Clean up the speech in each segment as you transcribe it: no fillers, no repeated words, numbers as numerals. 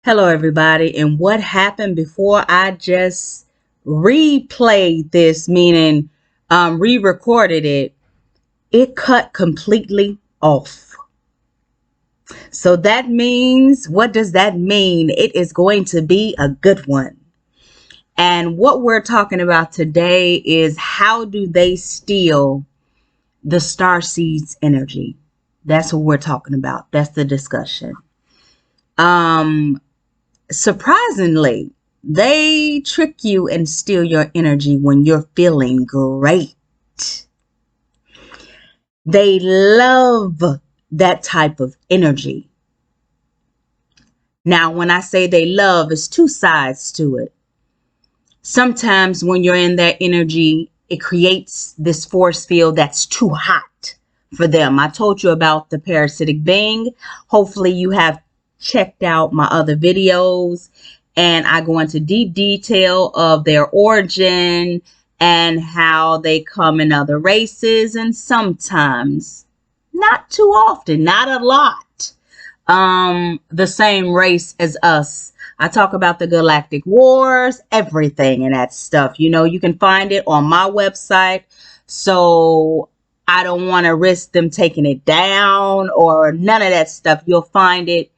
Hello, everybody. And what happened before I just replayed this, meaning re-recorded it, it cut completely off. So that means, what does that mean? It is going to be a good one. And what we're talking about today is how do they steal the Starseeds energy? That's what we're talking about. That's the discussion. Surprisingly, they trick you and steal your energy when you're feeling great. They love that type of energy. Now, when I say they love, it's two sides to it. Sometimes when you're in that energy, it creates this force field that's too hot for them. I told you about the parasitic being. Hopefully you have checked out my other videos, and I go into deep detail of their origin and how they come in other races, and sometimes, not too often, not a lot, the same race as us. I talk about the galactic wars, everything and that stuff. You know, you can find it on my website, so I don't want to risk them taking it down or none of that stuff. You'll find it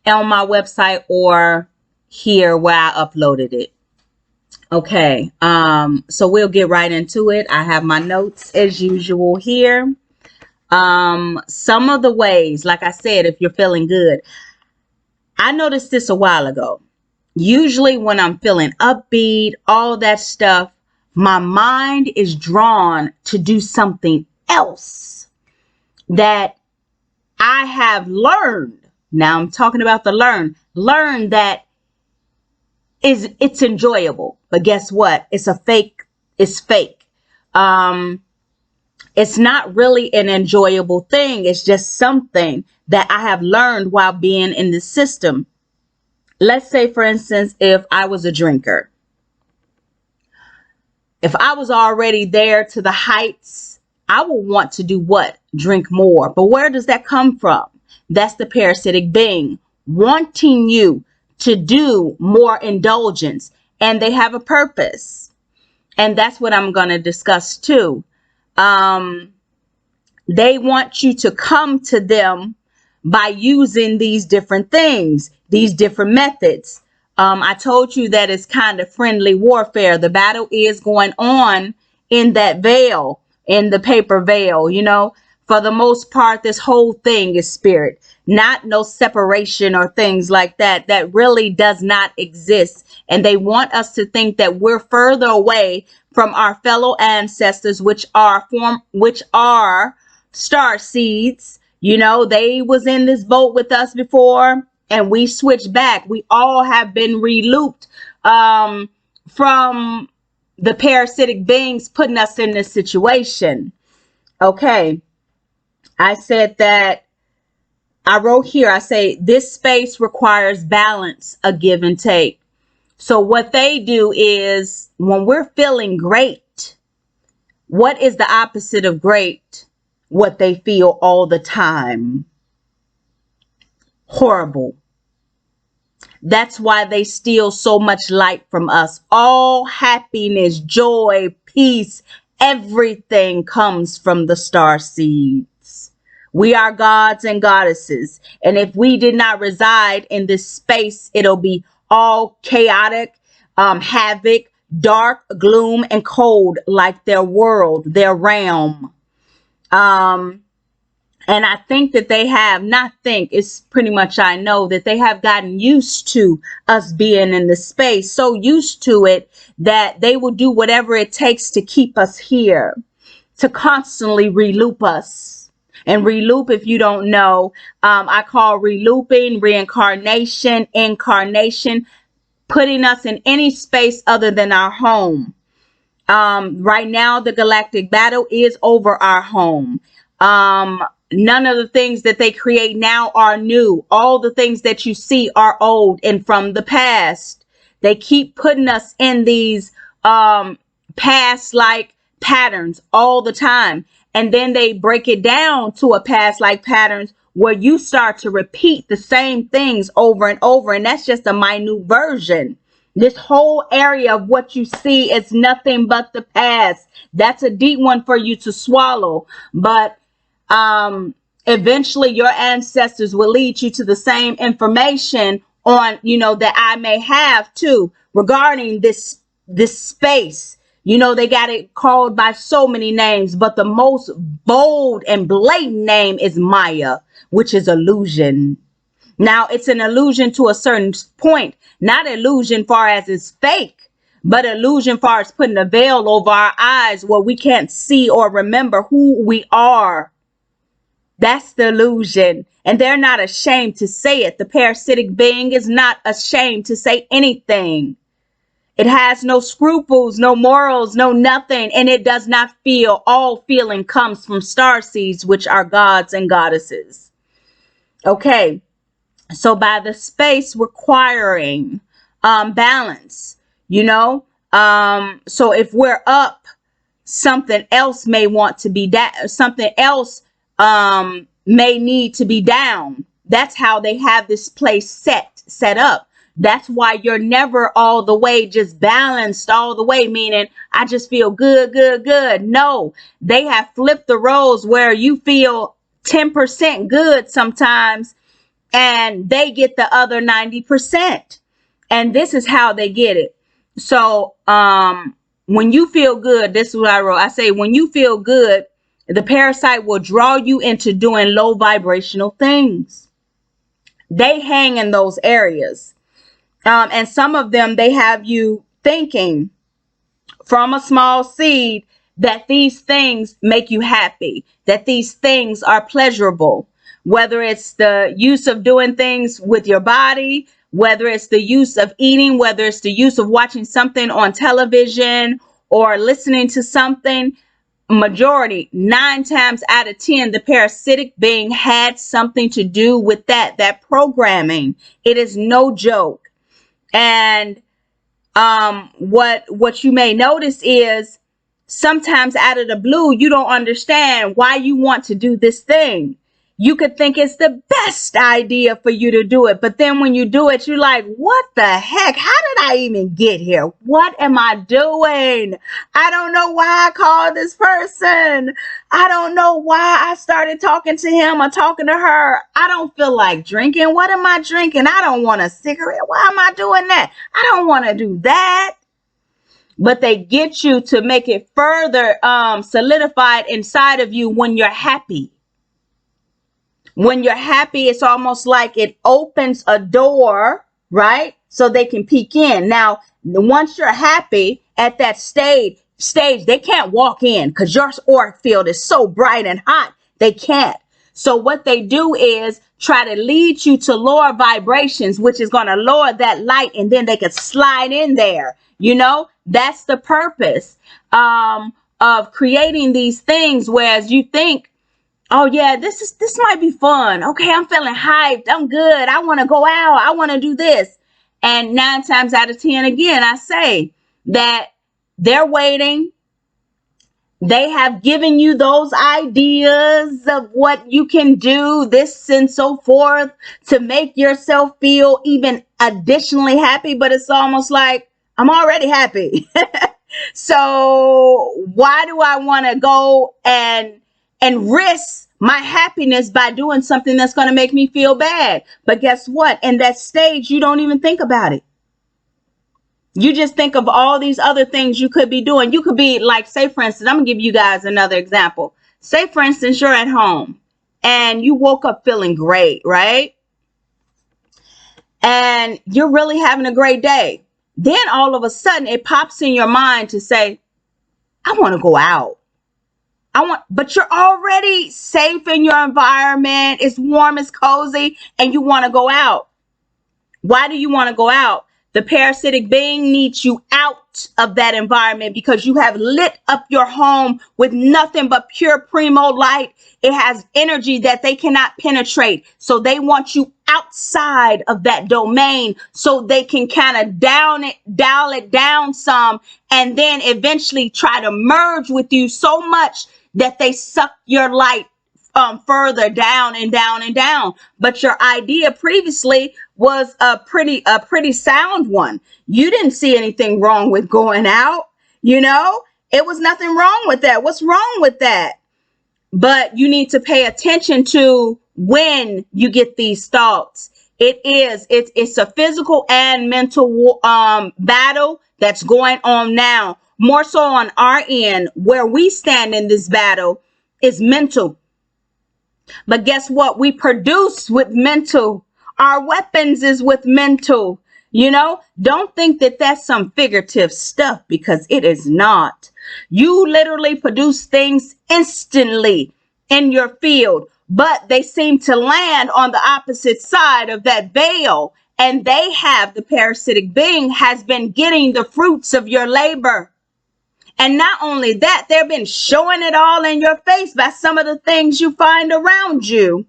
on my website or here where I uploaded it. Okay, so we'll get right into it. I have my notes as usual here. Some of the ways, like I said, if you're feeling good, I noticed this a while ago. Usually when I'm feeling upbeat, all that stuff, my mind is drawn to do something else that I have learned. Now I'm talking about the learn that it's enjoyable, but guess what? It's fake. It's not really an enjoyable thing. It's just something that I have learned while being in the system. Let's say, for instance, if I was a drinker, if I was already there to the heights, I will want to do what? Drink more. But where does that come from? That's the parasitic being wanting you to do more indulgence, and they have a purpose. And that's what I'm going to discuss too. They want you to come to them by using these different things, these different methods. I told you that it's kind of friendly warfare. The battle is going on in that veil, in the paper veil, you know. For the most part, this whole thing is spirit, not no separation or things like that. That really does not exist. And they want us to think that we're further away from our fellow ancestors, which are Starseeds. You know, they was in this boat with us before, and we switched back. We all have been relooped from the parasitic beings putting us in this situation. Okay. I said that, I wrote here, I say, this space requires balance, a give and take. So what they do is, when we're feeling great, what is the opposite of great? What they feel all the time. Horrible. That's why they steal so much light from us. All happiness, joy, peace, everything comes from the Starseeds. We are gods and goddesses. And if we did not reside in this space, it'll be all chaotic, havoc, dark, gloom, and cold, like their world, their realm. And I think that they have, not think, it's pretty much I know that they have gotten used to us being in the space, so used to it that they will do whatever it takes to keep us here, to constantly reloop us. And reloop, if you don't know, I call relooping, reincarnation, incarnation, putting us in any space other than our home. Right now, the galactic battle is over our home. None of the things that they create now are new. All the things that you see are old and from the past. They keep putting us in these past-like patterns all the time. And then they break it down to a past-like patterns where you start to repeat the same things over and over. And that's just a minute version. This whole area of what you see is nothing but the past. That's a deep one for you to swallow. But eventually your ancestors will lead you to the same information on, that I may have too, regarding this space. They got it called by so many names, but the most bold and blatant name is Maya, which is illusion. Now, it's an illusion to a certain point, not illusion far as it's fake, but illusion far as putting a veil over our eyes where we can't see or remember who we are. That's the illusion. And they're not ashamed to say it. The parasitic being is not ashamed to say anything. It has no scruples, no morals, no nothing. And it does not feel. All feeling comes from starseeds, which are gods and goddesses. Okay. So by the space requiring balance, so if we're up, something else may want to be down. Something else may need to be down. That's how they have this place set up. That's why you're never all the way just balanced all the way, meaning I just feel good. No, they have flipped the roles where you feel 10% good sometimes and they get the other 90%. And this is how they get it. So when you feel good, this is what I wrote. I say, when you feel good, the parasite will draw you into doing low vibrational things. They hang in those areas. And some of them, they have you thinking from a small seed that these things make you happy, that these things are pleasurable, whether it's the use of doing things with your body, whether it's the use of eating, whether it's the use of watching something on television or listening to something. Majority, 9 times out of 10, the parasitic being had something to do with that programming. It is no joke. And what you may notice is sometimes out of the blue, you don't understand why you want to do this thing. You could think it's the best idea for you to do it. But then when you do it, you're like, what the heck? How did I even get here? What am I doing? I don't know why I called this person. I don't know why I started talking to him or talking to her. I don't feel like drinking. What am I drinking? I don't want a cigarette. Why am I doing that? I don't want to do that. But they get you to make it further solidified inside of you when you're happy. When you're happy, it's almost like it opens a door, right? So they can peek in. Now, once you're happy at that stage, they can't walk in because your auric field is so bright and hot. They can't. So what they do is try to lead you to lower vibrations, which is going to lower that light, and then they can slide in there. That's the purpose of creating these things. Whereas you think, oh yeah, this might be fun. Okay, I'm feeling hyped. I'm good. I want to go out. I want to do this. And 9 times out of 10, again, I say that they're waiting. They have given you those ideas of what you can do, this and so forth, to make yourself feel even additionally happy. But it's almost like, I'm already happy. So why do I want to go and risk my happiness by doing something that's going to make me feel bad? But guess what? In that stage, you don't even think about it. You just think of all these other things you could be doing. You could be like, say, for instance, I'm going to give you guys another example. Say, for instance, you're at home and you woke up feeling great, right? And you're really having a great day. Then all of a sudden it pops in your mind to say, I want to go out. But you're already safe in your environment. It's warm, it's cozy, and you want to go out. Why do you want to go out? The parasitic being needs you out of that environment because you have lit up your home with nothing but pure primo light. It has energy that they cannot penetrate. So they want you outside of that domain so they can kind of dial it down some, and then eventually try to merge with you so much that they suck your light further down and down and down. But your idea previously was a pretty sound one. You didn't see anything wrong with going out, you know? It was nothing wrong with that. What's wrong with that? But you need to pay attention to when you get these thoughts. It's a physical and mental battle that's going on now. More so on our end, where we stand in this battle is mental. But guess what? We produce with mental. Our weapons is with mental. You know, don't think that that's some figurative stuff, because it is not. You literally produce things instantly in your field, but they seem to land on the opposite side of that veil. And the parasitic being has been getting the fruits of your labor. And not only that, they've been showing it all in your face by some of the things you find around you.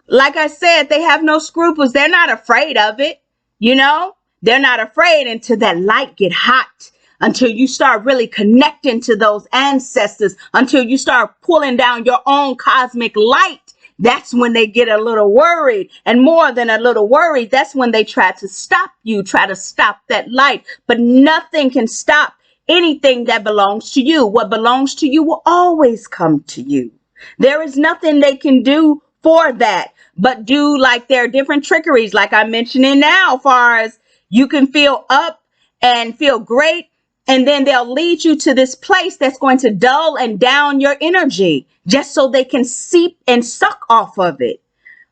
Like I said, they have no scruples. They're not afraid of it. You know, they're not afraid until that light get hot, until you start really connecting to those ancestors, until you start pulling down your own cosmic light. That's when they get a little worried, and more than a little worried, that's when they try to stop you, try to stop that light. But nothing can stop anything that belongs to you. What belongs to you will always come to you. There is nothing they can do for that, but do like their different trickeries, like I'm mentioning now, as far as you can feel up and feel great, and then they'll lead you to this place that's going to dull and down your energy, just so they can seep and suck off of it.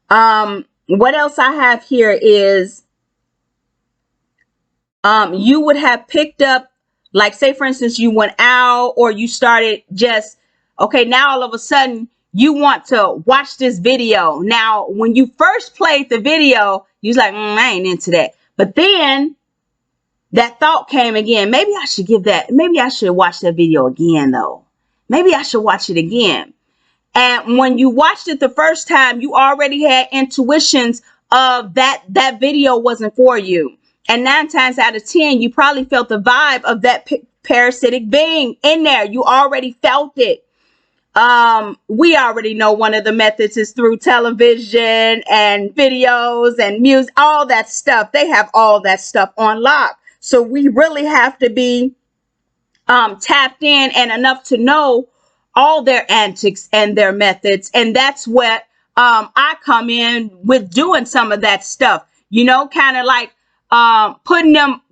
What else I have here is you would have picked up, like, say for instance, you went out, or you started just, okay, now all of a sudden you want to watch this video. Now, when you first played the video, you was like, I ain't into that. But then that thought came again. Maybe I should watch that video again, though. Maybe I should watch it again. And when you watched it the first time, you already had intuitions of that video wasn't for you. And 9 times out of 10, you probably felt the vibe of that parasitic being in there. You already felt it. We already know one of the methods is through television and videos and music, all that stuff. They have all that stuff on lock. So we really have to be tapped in and enough to know all their antics and their methods. And that's what I come in with, doing some of that stuff, you know, kind of like putting them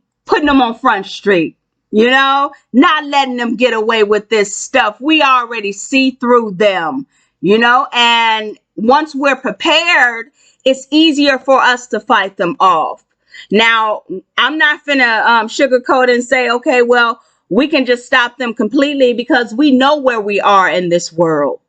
on Front Street, you know, not letting them get away with this stuff. We already see through them, you know, and once we're prepared, it's easier for us to fight them off. Now, I'm not finna sugarcoat and say, okay, well, we can just stop them completely, because we know where we are in this world.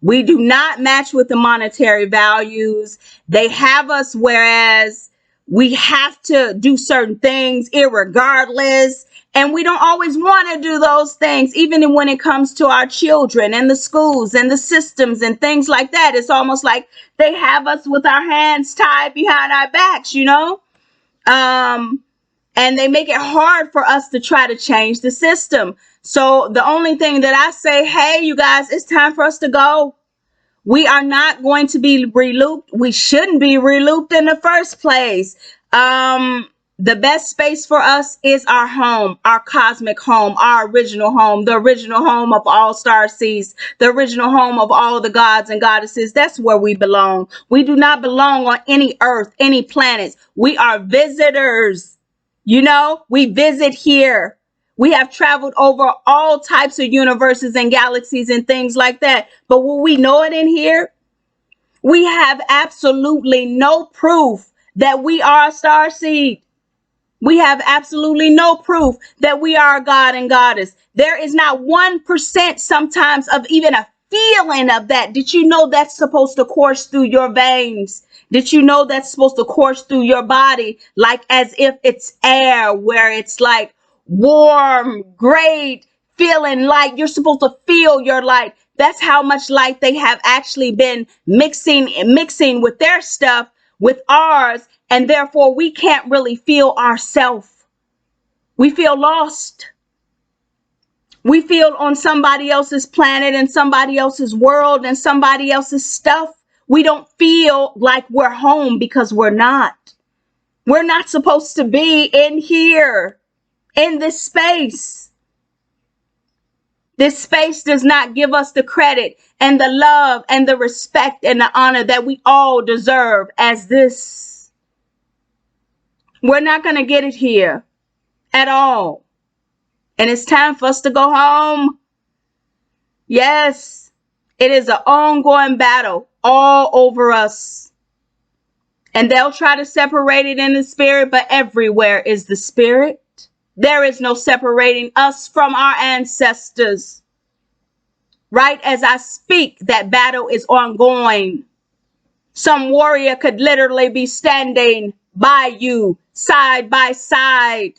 We do not match with the monetary values. They have us, whereas we have to do certain things irregardless. And we don't always want to do those things, even when it comes to our children and the schools and the systems and things like that. It's almost like they have us with our hands tied behind our backs, you know? And they make it hard for us to try to change the system. So the only thing that I say, hey, you guys, it's time for us to go. We are not going to be relooped. We shouldn't be relooped in the first place. The best space for us is our home, our cosmic home, our original home, the original home of all starseeds, the original home of all the gods and goddesses. That's where we belong. We do not belong on any earth, any planets. We are visitors. You know, we visit here. We have traveled over all types of universes and galaxies and things like that. But will we know it in here? We have absolutely no proof that we are a starseed. We have absolutely no proof that we are a god and goddess. There is not 1% sometimes of even a feeling of that. Did you know that's supposed to course through your veins? Did you know that's supposed to course through your body like as if it's air, where it's like warm, great, feeling light? You're supposed to feel your light. That's how much light they have actually been mixing with their stuff with ours, and therefore we can't really feel ourselves. We feel lost. We feel on somebody else's planet and somebody else's world and somebody else's stuff. We don't feel like we're home because we're not. We're not supposed to be in here, in this space. This space does not give us the credit and the love and the respect and the honor that we all deserve as this. We're not going to get it here at all. And it's time for us to go home. Yes, it is an ongoing battle all over us. And they'll try to separate it in the spirit, but everywhere is the spirit. There is no separating us from our ancestors. Right as I speak, that battle is ongoing. Some warrior could literally be standing by you, side by side.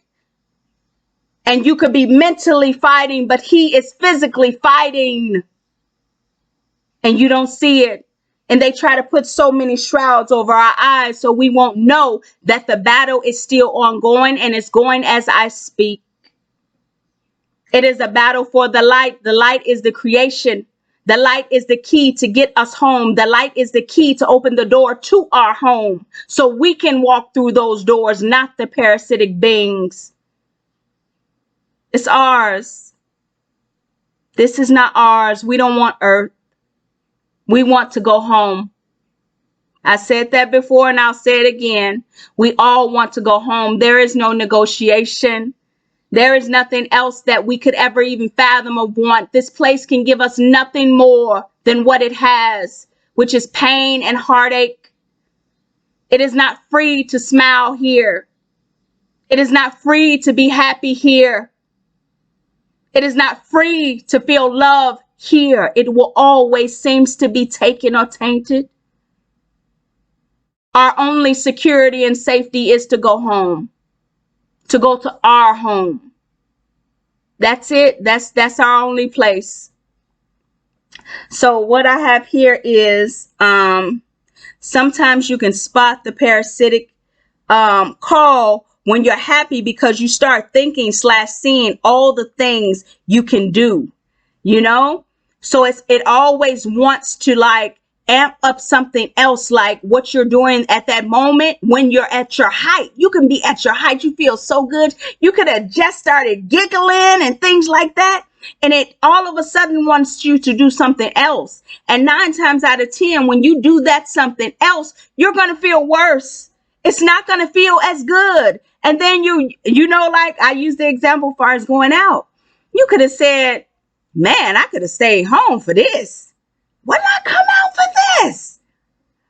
And you could be mentally fighting, but he is physically fighting. And you don't see it. And they try to put so many shrouds over our eyes so we won't know that the battle is still ongoing and it's going as I speak. It is a battle for the light. The light is the creation. The light is the key to get us home. The light is the key to open the door to our home so we can walk through those doors, not the parasitic beings. It's ours. This is not ours. We don't want Earth. We want to go home. I said that before and I'll say it again. We all want to go home. There is no negotiation. There is nothing else that we could ever even fathom or want. This place can give us nothing more than what it has, which is pain and heartache. It is not free to smile here. It is not free to be happy here. It is not free to feel love here. It will always seems to be taken or tainted. Our only security and safety is to go home, to go to our home. That's it. That's our only place. So what I have here is sometimes you can spot the parasitic call when you're happy because you start thinking / seeing all the things you can do, you know? So it always wants to like amp up something else, like what you're doing at that moment when you're at your height. You can be at your height. You feel so good. You could have just started giggling and things like that. And it all of a sudden wants you to do something else. And 9 times out of 10, when you do that something else, you're going to feel worse. It's not going to feel as good. And then you know, like I used the example far as going out. You could have said, man, I could have stayed home for this. Why did I come out for this?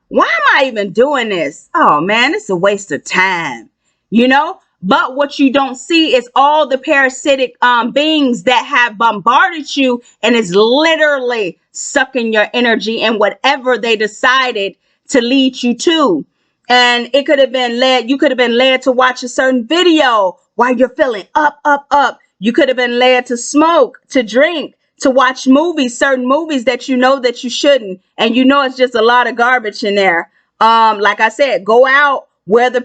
Why am I even doing this? Oh man, it's a waste of time, you know? But what you don't see is all the parasitic beings that have bombarded you and is literally sucking your energy and whatever they decided to lead you to. And it could have been you could have been led to watch a certain video while you're feeling up. You could have been led to smoke, to drink, to watch movies, certain movies that you know that you shouldn't. And you know it's just a lot of garbage in there. Like I said, go out where the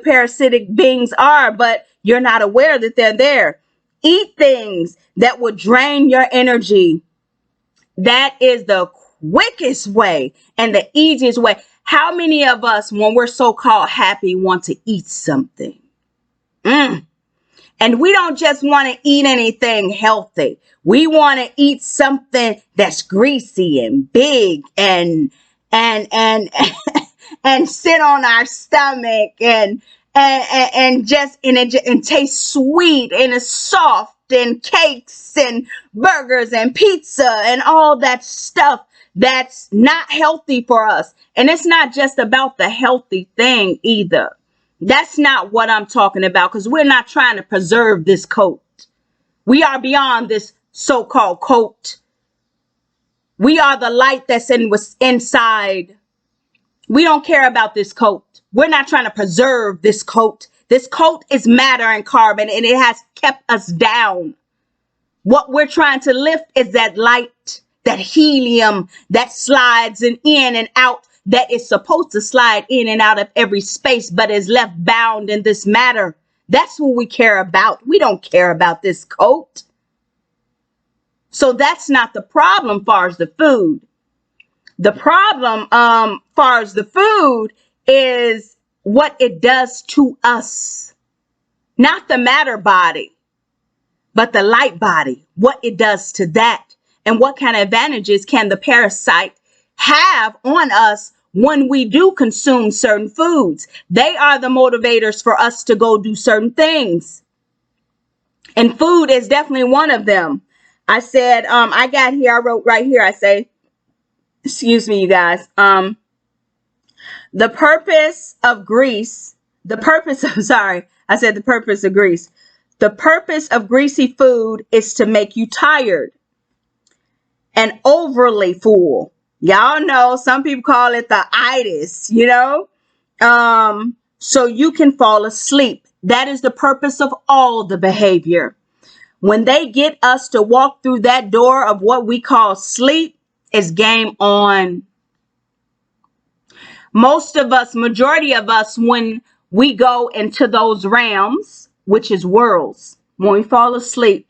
parasitic beings are, but you're not aware that they're there. Eat things that will drain your energy. That is the quickest way and the easiest way. How many of us, when we're so-called happy, want to eat something? And we don't just want to eat anything healthy. We want to eat something that's greasy and big and and sit on our stomach and taste sweet and it's soft and cakes and burgers and pizza and all that stuff that's not healthy for us. And it's not just about the healthy thing either. That's not what I'm talking about, because we're not trying to preserve this coat. We are beyond this so-called coat. We are the light that's inside. We don't care about this coat. We're not trying to preserve this coat. This coat is matter and carbon, and it has kept us down. What we're trying to lift is that light, that helium that slides in and out, that is supposed to slide in and out of every space, but is left bound in this matter. That's what we care about. We don't care about this coat. So that's not the problem far as the food. The problem far as the food is what it does to us. Not the matter body, but the light body, what it does to that. And what kind of advantages can the parasite have on us when we do consume certain foods? They are the motivators for us to go do certain things. And food is definitely one of them. I said, I got here, I wrote right here, I say, excuse me, you guys. The purpose of grease, the purpose of, sorry, I said the purpose of grease. The purpose of greasy food is to make you tired and overly full. Y'all know some people call it the itis, you know, so you can fall asleep. That is the purpose of all the behavior. When they get us to walk through that door of what we call sleep, it's game on. Most of us, majority of us, when we go into those realms, which is worlds, when we fall asleep,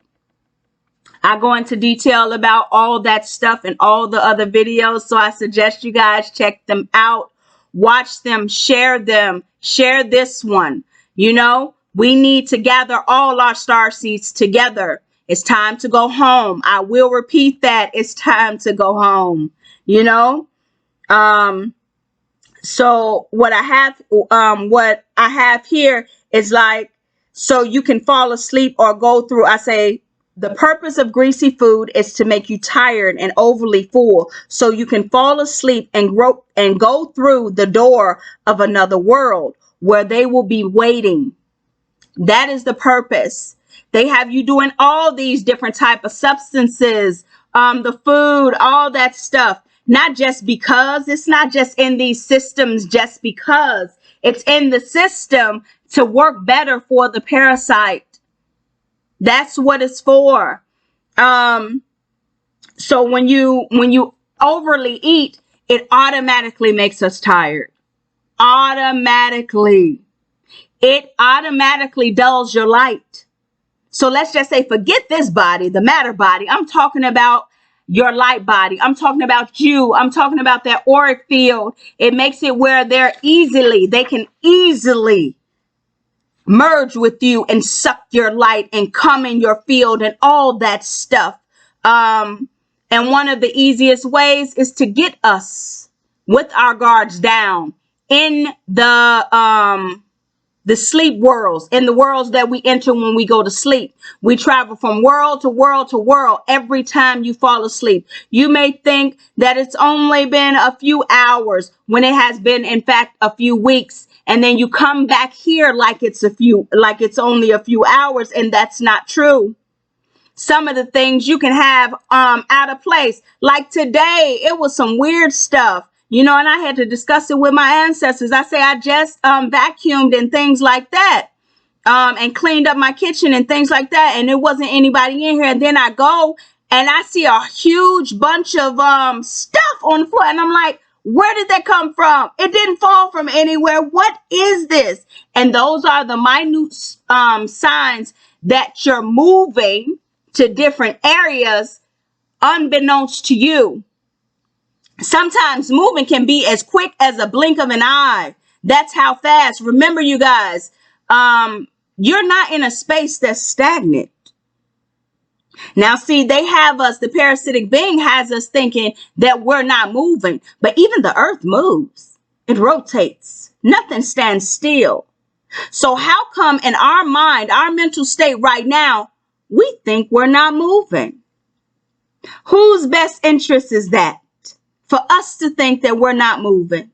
I go into detail about all that stuff and all the other videos. So I suggest you guys check them out, watch them, share this one. You know, we need to gather all our star seeds together. It's time to go home. I will repeat that. It's time to go home, you know. So what I have here is like, so you can fall asleep or go through, I say, the purpose of greasy food is to make you tired and overly full, so you can fall asleep and go through the door of another world where they will be waiting. That is the purpose. They have you doing all these different type of substances, the food, all that stuff. Not just because, it's not just in these systems just because. It's in the system to work better for the parasite. That's what it's for. So when you overly eat, it automatically makes us tired. Automatically. It automatically dulls your light. So let's just say, forget this body, the matter body. I'm talking about your light body. I'm talking about you. I'm talking about that auric field. It makes it where they can easily merge with you and suck your light and come in your field and all that stuff. And one of the easiest ways is to get us with our guards down in the sleep worlds, in the worlds that we enter when we go to sleep. We travel from world to world to world every time you fall asleep. You may think that it's only been a few hours when it has been, in fact, a few weeks. And then you come back here like it's only a few hours, and that's not true. Some of the things you can have out of place. Like today, it was some weird stuff. You know, and I had to discuss it with my ancestors. I say I just vacuumed and things like that, and cleaned up my kitchen and things like that. And there wasn't anybody in here. And then I go and I see a huge bunch of stuff on the floor. And I'm like, where did that come from? It didn't fall from anywhere. What is this? And those are the minute signs that you're moving to different areas unbeknownst to you. Sometimes moving can be as quick as a blink of an eye. That's how fast. Remember, you guys, you're not in a space that's stagnant. Now, see, they have us, the parasitic being has us thinking that we're not moving. But even the earth moves. It rotates. Nothing stands still. So how come in our mind, our mental state right now, we think we're not moving? Whose best interest is that? For us to think that we're not moving.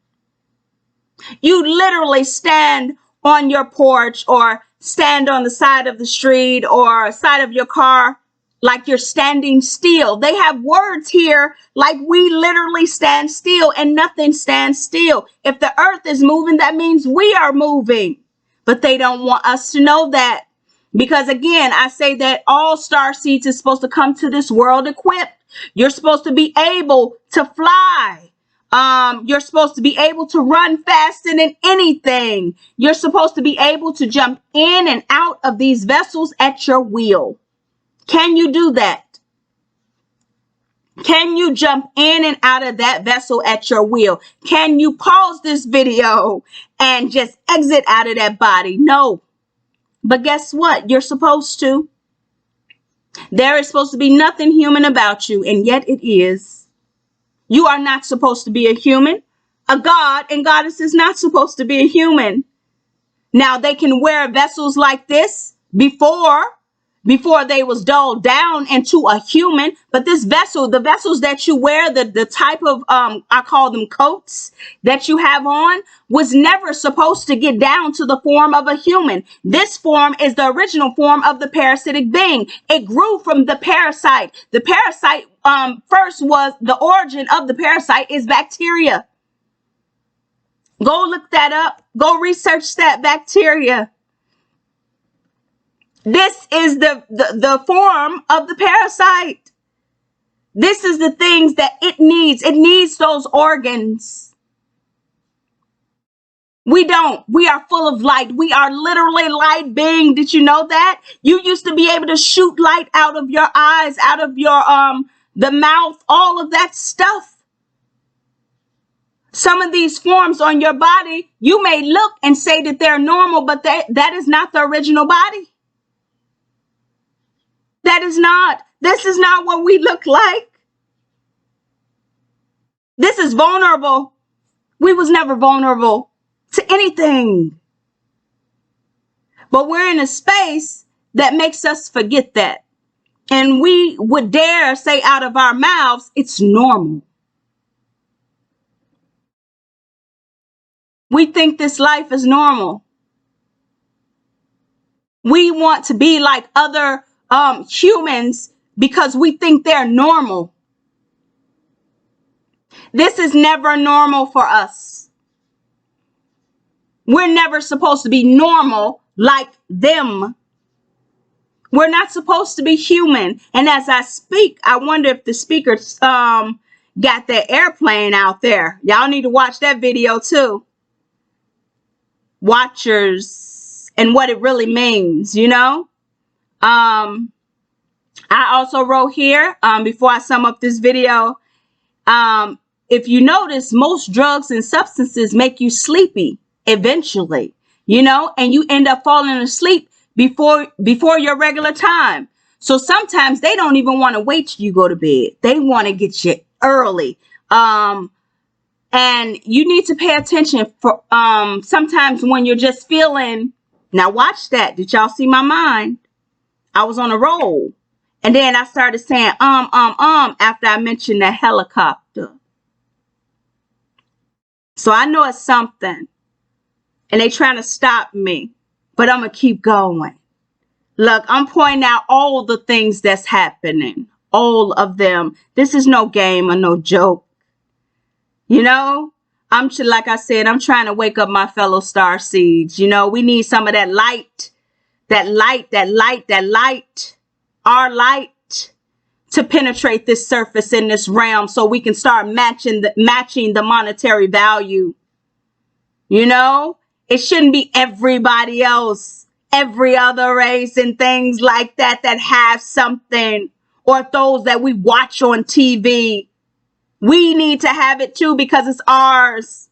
You literally stand on your porch or stand on the side of the street or side of your car like you're standing still. They have words here like we literally stand still, and nothing stands still. If the earth is moving, that means we are moving. But they don't want us to know that. Because again, I say that all star seeds is supposed to come to this world equipped. You're supposed to be able to fly. You're supposed to be able to run faster than anything. You're supposed to be able to jump in and out of these vessels at your will. Can you do that? Can you jump in and out of that vessel at your will? Can you pause this video and just exit out of that body? No. But guess what? You're supposed to. There is supposed to be nothing human about you, and yet it is. You are not supposed to be a human. A god and goddess is not supposed to be a human. Now, they can wear vessels like this before they was dulled down into a human, but this vessel, the vessels that you wear, the type of I call them coats that you have on, was never supposed to get down to the form of a human. This form is the original form of the parasitic being. It grew from the parasite. The parasite first was, the origin of the parasite is bacteria. Go look that up. Go research that bacteria. This is the form of the parasite. This is the things that it needs. It needs those organs. We don't. We are full of light. We are literally light being. Did you know that? You used to be able to shoot light out of your eyes, out of your the mouth, all of that stuff. Some of these forms on your body, you may look and say that they're normal, but that is not the original body. That is not. This is not what we look like. This is vulnerable. We was never vulnerable to anything. But we're in a space that makes us forget that. And we would dare say out of our mouths, it's normal. We think this life is normal. We want to be like other humans because we think they're normal. This is never normal for us. We're never supposed to be normal like them. We're not supposed to be human. And as I speak, I wonder if the speakers got their airplane out there. Y'all need to watch that video too. Watchers and what it really means, you know. I also wrote here before I sum up this video, if you notice, most drugs and substances make you sleepy eventually, you know, and you end up falling asleep before your regular time. So sometimes they don't even want to wait till you go to bed. They want to get you early. And you need to pay attention for sometimes when you're just feeling. Now watch that. Did y'all see my mind? I was on a roll. And then I started saying after I mentioned the helicopter. So I know it's something. And they trying to stop me. But I'm going to keep going. Look, I'm pointing out all the things that's happening. All of them. This is no game or no joke. You know, like I said, I'm trying to wake up my fellow star seeds. You know, we need some of that light, our light to penetrate this surface in this realm so we can start matching the monetary value. You know, it shouldn't be everybody else, every other race and things like that have something, or those that we watch on TV. We need to have it too because it's ours.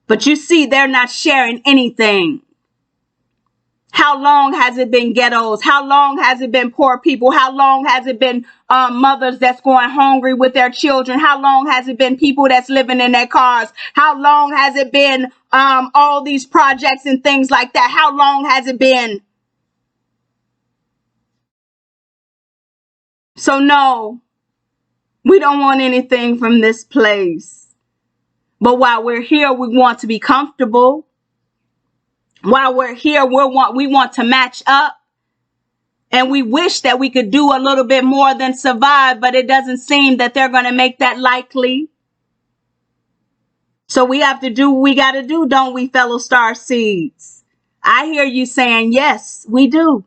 But you see, they're not sharing anything. How long has it been ghettos? How long has it been poor people? How long has it been mothers that's going hungry with their children? How long has it been people that's living in their cars? How long has it been all these projects and things like that? How long has it been? So no. We don't want anything from this place. But while we're here, we want to be comfortable. While we're here, we want to match up. And we wish that we could do a little bit more than survive, but it doesn't seem that they're going to make that likely. So we have to do what we got to do, don't we, fellow star seeds? I hear you saying, yes, we do.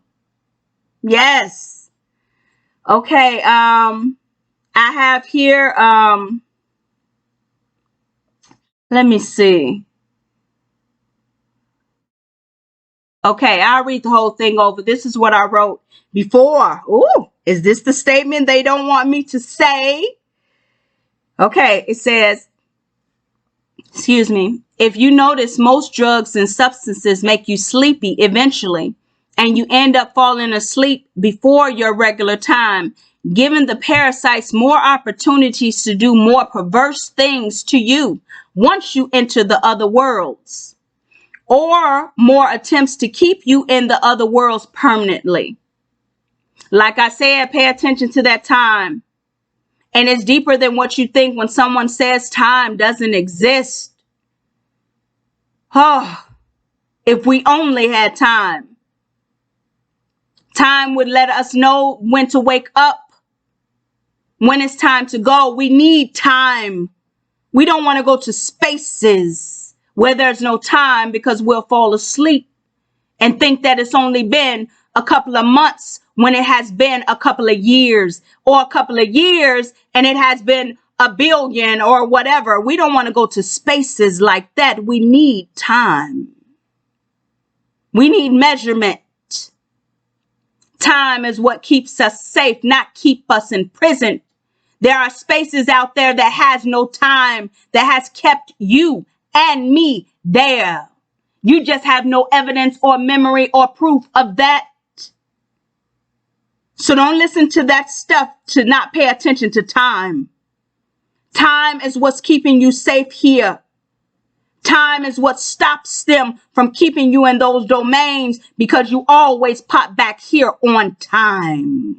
Yes. Okay, I have here, let me see. Okay, I'll read the whole thing over. This is what I wrote before. Ooh, Is this the statement they don't want me to say? Okay, it says, excuse me, if you notice, most drugs and substances make you sleepy eventually, and you end up falling asleep before your regular time, giving the parasites more opportunities to do more perverse things to you once you enter the other worlds, or more attempts to keep you in the other worlds permanently. Like I said, pay attention to that time. And it's deeper than what you think when someone says time doesn't exist. Oh, if we only had time. Time would let us know when to wake up, when it's time to go. We need time. We don't want to go to spaces where there's no time, because we'll fall asleep and think that it's only been a couple of months when it has been a couple of years, or a couple of years and it has been a billion or whatever. We don't want to go to spaces like that. We need time. We need measurement. Time is what keeps us safe, not keep us in prison. There are spaces out there that has no time, that has kept you and me there. You just have no evidence or memory or proof of that. So don't listen to that stuff to not pay attention to time. Time is what's keeping you safe here. Time is what stops them from keeping you in those domains, because you always pop back here on time.